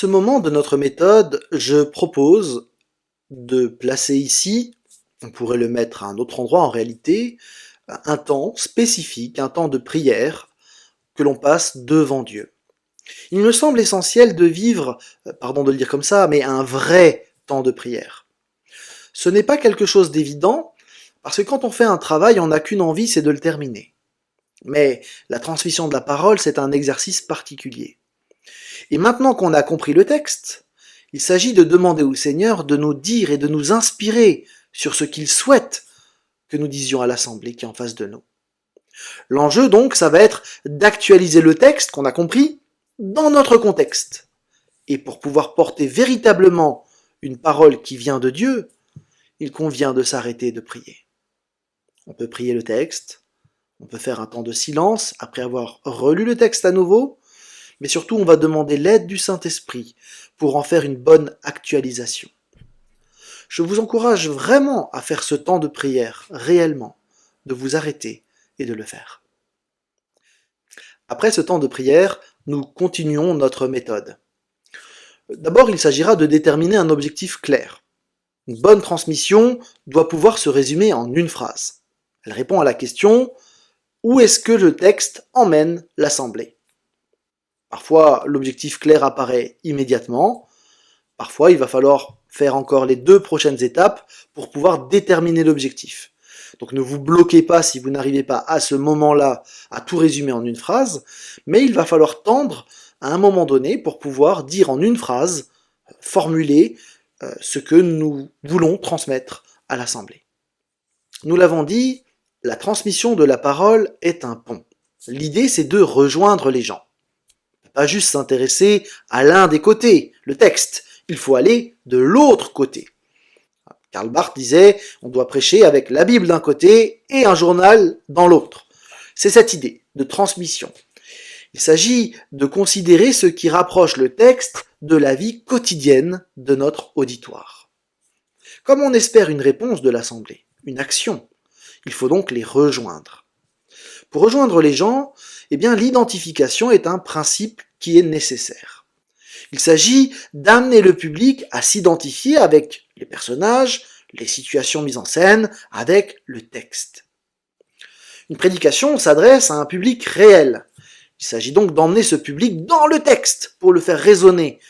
ce moment de notre méthode, je propose de placer ici, on pourrait le mettre à un autre endroit en réalité, un temps spécifique, un temps de prière que l'on passe devant Dieu. Il me semble essentiel de vivre, pardon de le dire comme ça, mais un vrai temps de prière. Ce n'est pas quelque chose d'évident, parce que quand on fait un travail, on n'a qu'une envie, c'est de le terminer. Mais la transmission de la parole, c'est un exercice particulier. Et maintenant qu'on a compris le texte, il s'agit de demander au Seigneur de nous dire et de nous inspirer sur ce qu'il souhaite que nous disions à l'assemblée qui est en face de nous. L'enjeu donc, ça va être d'actualiser le texte qu'on a compris dans notre contexte. Et pour pouvoir porter véritablement une parole qui vient de Dieu, il convient de s'arrêter et de prier. On peut prier le texte, on peut faire un temps de silence après avoir relu le texte à nouveau, mais surtout on va demander l'aide du Saint-Esprit pour en faire une bonne actualisation. Je vous encourage vraiment à faire ce temps de prière, réellement, de vous arrêter et de le faire. Après ce temps de prière, nous continuons notre méthode. D'abord, il s'agira de déterminer un objectif clair. Une bonne transmission doit pouvoir se résumer en une phrase. Elle répond à la question « Où est-ce que le texte emmène l'assemblée ?» Parfois, l'objectif clair apparaît immédiatement. Parfois, il va falloir faire encore les 2 prochaines étapes pour pouvoir déterminer l'objectif. Donc ne vous bloquez pas si vous n'arrivez pas à ce moment-là à tout résumer en une phrase, mais il va falloir tendre à un moment donné pour pouvoir dire en une phrase, formuler ce que nous voulons transmettre à l'Assemblée. Nous l'avons dit, la transmission de la parole est un pont. L'idée, c'est de rejoindre les gens. Pas juste s'intéresser à l'un des côtés, le texte. Il faut aller de l'autre côté. Karl Barth disait, on doit prêcher avec la Bible d'un côté et un journal dans l'autre. C'est cette idée de transmission. Il s'agit de considérer ce qui rapproche le texte de la vie quotidienne de notre auditoire. Comme on espère une réponse de l'Assemblée, une action, il faut donc les rejoindre. Pour rejoindre les gens, eh bien, l'identification est un principe qui est nécessaire. Il s'agit d'amener le public à s'identifier avec les personnages, les situations mises en scène, avec le texte. Une prédication s'adresse à un public réel. Il s'agit donc d'emmener ce public dans le texte pour le faire résonner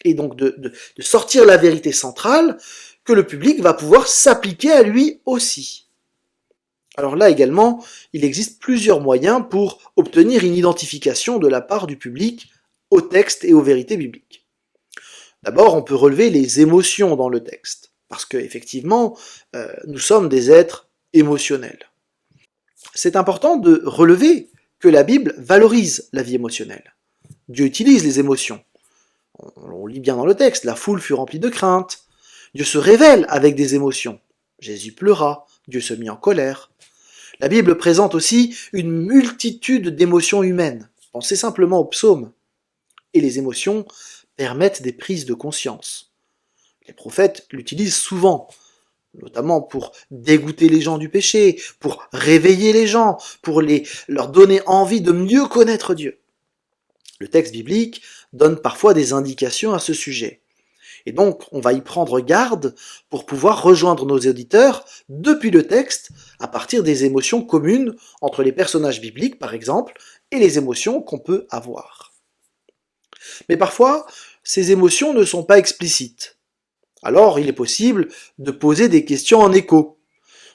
et donc de sortir la vérité centrale que le public va pouvoir s'appliquer à lui aussi. Alors là également, il existe plusieurs moyens pour obtenir une identification de la part du public au texte et aux vérités bibliques. D'abord, on peut relever les émotions dans le texte, parce qu'effectivement, nous sommes des êtres émotionnels. C'est important de relever que la Bible valorise la vie émotionnelle. Dieu utilise les émotions. On lit bien dans le texte, la foule fut remplie de crainte. Dieu se révèle avec des émotions. Jésus pleura, Dieu se mit en colère. La Bible présente aussi une multitude d'émotions humaines. Pensez simplement aux psaumes. Et les émotions permettent des prises de conscience. Les prophètes l'utilisent souvent, notamment pour dégoûter les gens du péché, pour réveiller les gens, pour leur donner envie de mieux connaître Dieu. Le texte biblique donne parfois des indications à ce sujet. Et donc, on va y prendre garde pour pouvoir rejoindre nos auditeurs depuis le texte à partir des émotions communes entre les personnages bibliques, par exemple, et les émotions qu'on peut avoir. Mais parfois, ces émotions ne sont pas explicites. Alors, il est possible de poser des questions en écho.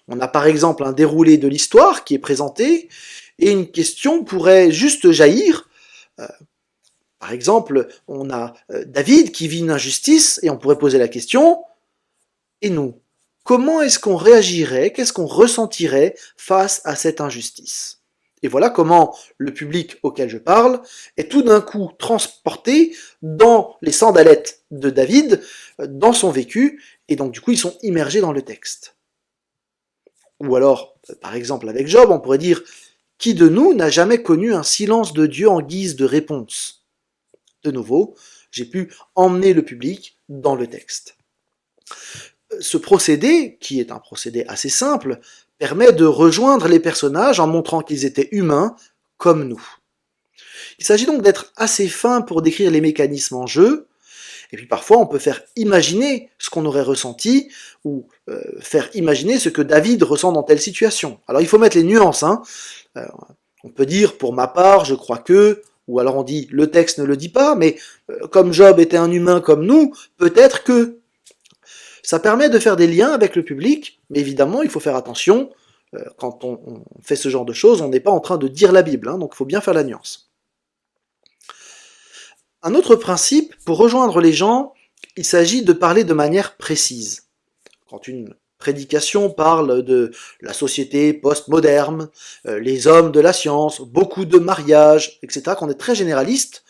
On a par exemple un déroulé de l'histoire qui est présenté, et une question pourrait juste jaillir. Par exemple, on a David qui vit une injustice, et on pourrait poser la question, et nous, comment est-ce qu'on réagirait, qu'est-ce qu'on ressentirait face à cette injustice ? Et voilà comment le public auquel je parle est tout d'un coup transporté dans les sandalettes de David, dans son vécu, et donc du coup ils sont immergés dans le texte. Ou alors, par exemple avec Job, on pourrait dire « Qui de nous n'a jamais connu un silence de Dieu en guise de réponse ?» De nouveau, j'ai pu emmener le public dans le texte. Ce procédé, qui est un procédé assez simple, permet de rejoindre les personnages en montrant qu'ils étaient humains comme nous. Il s'agit donc d'être assez fin pour décrire les mécanismes en jeu, et puis parfois on peut faire imaginer ce qu'on aurait ressenti, ou faire imaginer ce que David ressent dans telle situation. Alors il faut mettre les nuances, hein. Euh, on peut dire, pour ma part, je crois que, ou alors on dit, le texte ne le dit pas, mais comme Job était un humain comme nous, peut-être que. Ça permet de faire des liens avec le public, mais évidemment, il faut faire attention, quand on fait ce genre de choses, on n'est pas en train de dire la Bible, hein, donc il faut bien faire la nuance. Un autre principe, pour rejoindre les gens, il s'agit de parler de manière précise. Quand une prédication parle de la société post-moderne, les hommes de la science, beaucoup de mariages, etc., qu'on est très généraliste,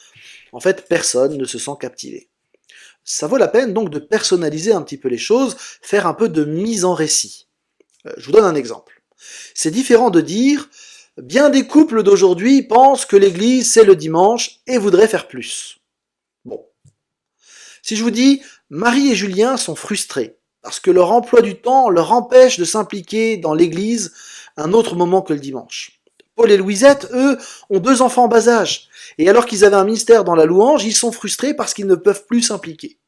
en fait, personne ne se sent captivé. Ça vaut la peine donc de personnaliser un petit peu les choses, faire un peu de mise en récit. Je vous donne un exemple. C'est différent de dire « Bien des couples d'aujourd'hui pensent que l'église c'est le dimanche et voudraient faire plus ». Bon. Si je vous dis « Marie et Julien sont frustrés parce que leur emploi du temps leur empêche de s'impliquer dans l'église un autre moment que le dimanche ». Paul et Louisette, eux, ont 2 enfants en bas âge. Et alors qu'ils avaient un ministère dans la louange, ils sont frustrés parce qu'ils ne peuvent plus s'impliquer.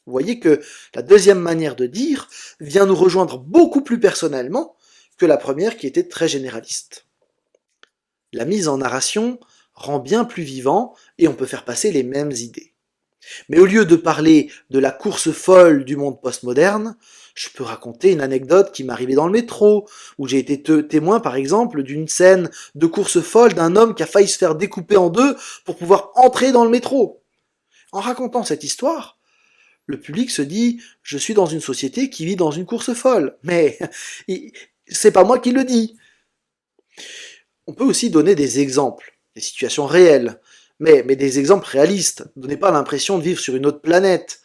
Vous voyez que la deuxième manière de dire vient nous rejoindre beaucoup plus personnellement que la première qui était très généraliste. La mise en narration rend bien plus vivant et on peut faire passer les mêmes idées. Mais au lieu de parler de la course folle du monde postmoderne, je peux raconter une anecdote qui m'est arrivée dans le métro, où j'ai été témoin par exemple d'une scène de course folle d'un homme qui a failli se faire découper en 2 pour pouvoir entrer dans le métro. En racontant cette histoire, le public se dit « je suis dans une société qui vit dans une course folle ». Mais c'est pas moi qui le dis. On peut aussi donner des exemples, des situations réelles, mais des exemples réalistes. Ne donnez pas l'impression de vivre sur une autre planète.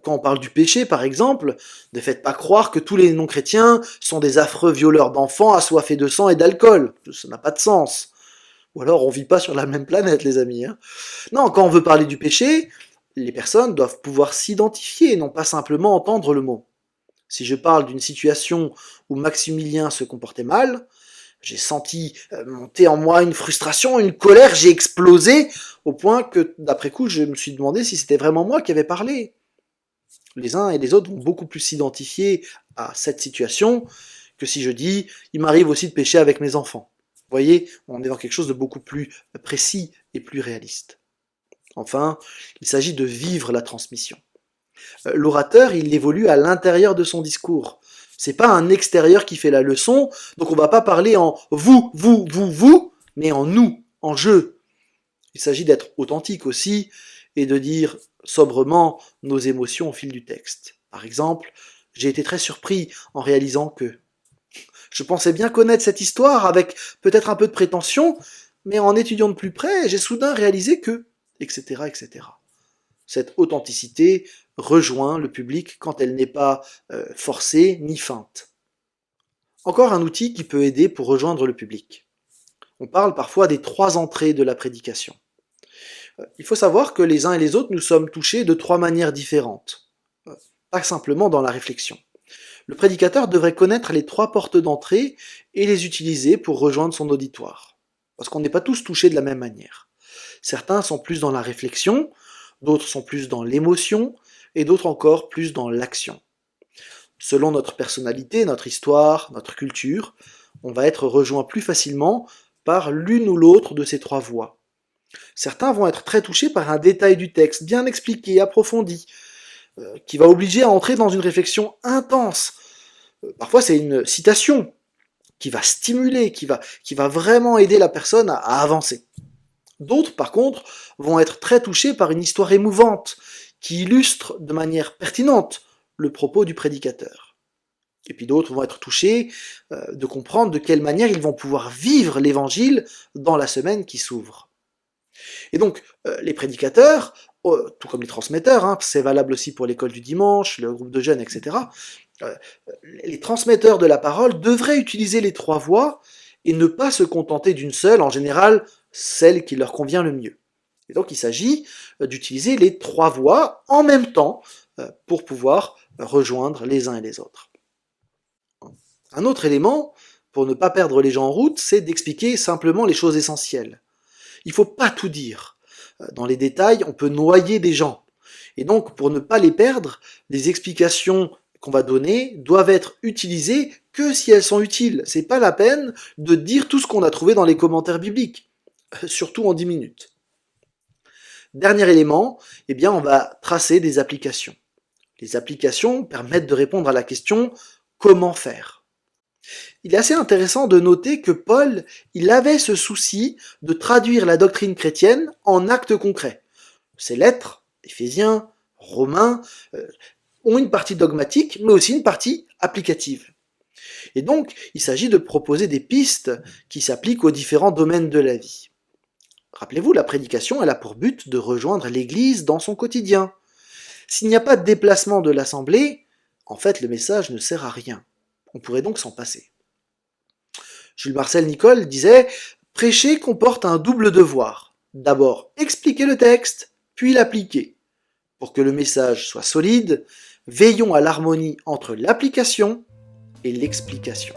Quand on parle du péché, par exemple, ne faites pas croire que tous les non-chrétiens sont des affreux violeurs d'enfants assoiffés de sang et d'alcool. Ça n'a pas de sens. Ou alors on vit pas sur la même planète, les amis. Hein. Non, quand on veut parler du péché, les personnes doivent pouvoir s'identifier, non pas simplement entendre le mot. Si je parle d'une situation où Maximilien se comportait mal, j'ai senti monter en moi une frustration, une colère, j'ai explosé, au point que, d'après coup, je me suis demandé si c'était vraiment moi qui avais parlé. Les uns et les autres vont beaucoup plus s'identifier à cette situation que si je dis « il m'arrive aussi de pécher avec mes enfants ». Vous voyez, on est dans quelque chose de beaucoup plus précis et plus réaliste. Enfin, il s'agit de vivre la transmission. L'orateur, il évolue à l'intérieur de son discours. C'est pas un extérieur qui fait la leçon, donc on va pas parler en vous, mais en nous, en je. Il s'agit d'être authentique aussi et de dire sobrement nos émotions au fil du texte. Par exemple, j'ai été très surpris en réalisant que je pensais bien connaître cette histoire avec peut-être un peu de prétention, mais en étudiant de plus près, j'ai soudain réalisé que, etc., etc. Cette authenticité rejoint le public quand elle n'est pas forcée ni feinte. Encore un outil qui peut aider pour rejoindre le public. On parle parfois des 3 entrées de la prédication. Il faut savoir que les uns et les autres, nous sommes touchés de 3 manières différentes, pas simplement dans la réflexion. Le prédicateur devrait connaître les 3 portes d'entrée et les utiliser pour rejoindre son auditoire, parce qu'on n'est pas tous touchés de la même manière. Certains sont plus dans la réflexion, d'autres sont plus dans l'émotion, et d'autres encore plus dans l'action. Selon notre personnalité, notre histoire, notre culture, on va être rejoint plus facilement par l'une ou l'autre de ces 3 voies. Certains vont être très touchés par un détail du texte, bien expliqué, approfondi, qui va obliger à entrer dans une réflexion intense. Parfois c'est une citation qui va stimuler, qui va vraiment aider la personne à avancer. D'autres, par contre, vont être très touchés par une histoire émouvante, qui illustre de manière pertinente le propos du prédicateur. Et puis d'autres vont être touchés de comprendre de quelle manière ils vont pouvoir vivre l'évangile dans la semaine qui s'ouvre. Et donc, les prédicateurs, tout comme les transmetteurs, hein, c'est valable aussi pour l'école du dimanche, le groupe de jeunes, etc., les transmetteurs de la parole devraient utiliser les 3 voies et ne pas se contenter d'une seule, en général, celle qui leur convient le mieux. Et donc il s'agit d'utiliser les 3 voies en même temps pour pouvoir rejoindre les uns et les autres. Un autre élément, pour ne pas perdre les gens en route, c'est d'expliquer simplement les choses essentielles. Il ne faut pas tout dire. Dans les détails, on peut noyer des gens. Et donc, pour ne pas les perdre, les explications qu'on va donner doivent être utilisées que si elles sont utiles. C'est pas la peine de dire tout ce qu'on a trouvé dans les commentaires bibliques, surtout en 10 minutes. Dernier élément, eh bien, on va tracer des applications. Les applications permettent de répondre à la question « Comment faire ?» Il est assez intéressant de noter que Paul, il avait ce souci de traduire la doctrine chrétienne en actes concrets. Ces lettres, Éphésiens, Romains, ont une partie dogmatique, mais aussi une partie applicative. Et donc, il s'agit de proposer des pistes qui s'appliquent aux différents domaines de la vie. Rappelez-vous, la prédication, elle a pour but de rejoindre l'Église dans son quotidien. S'il n'y a pas de déplacement de l'Assemblée, en fait, le message ne sert à rien. On pourrait donc s'en passer. Jules Marcel Nicolle disait « Prêcher comporte un double devoir. D'abord, expliquer le texte, puis l'appliquer. Pour que le message soit solide, veillons à l'harmonie entre l'application et l'explication. »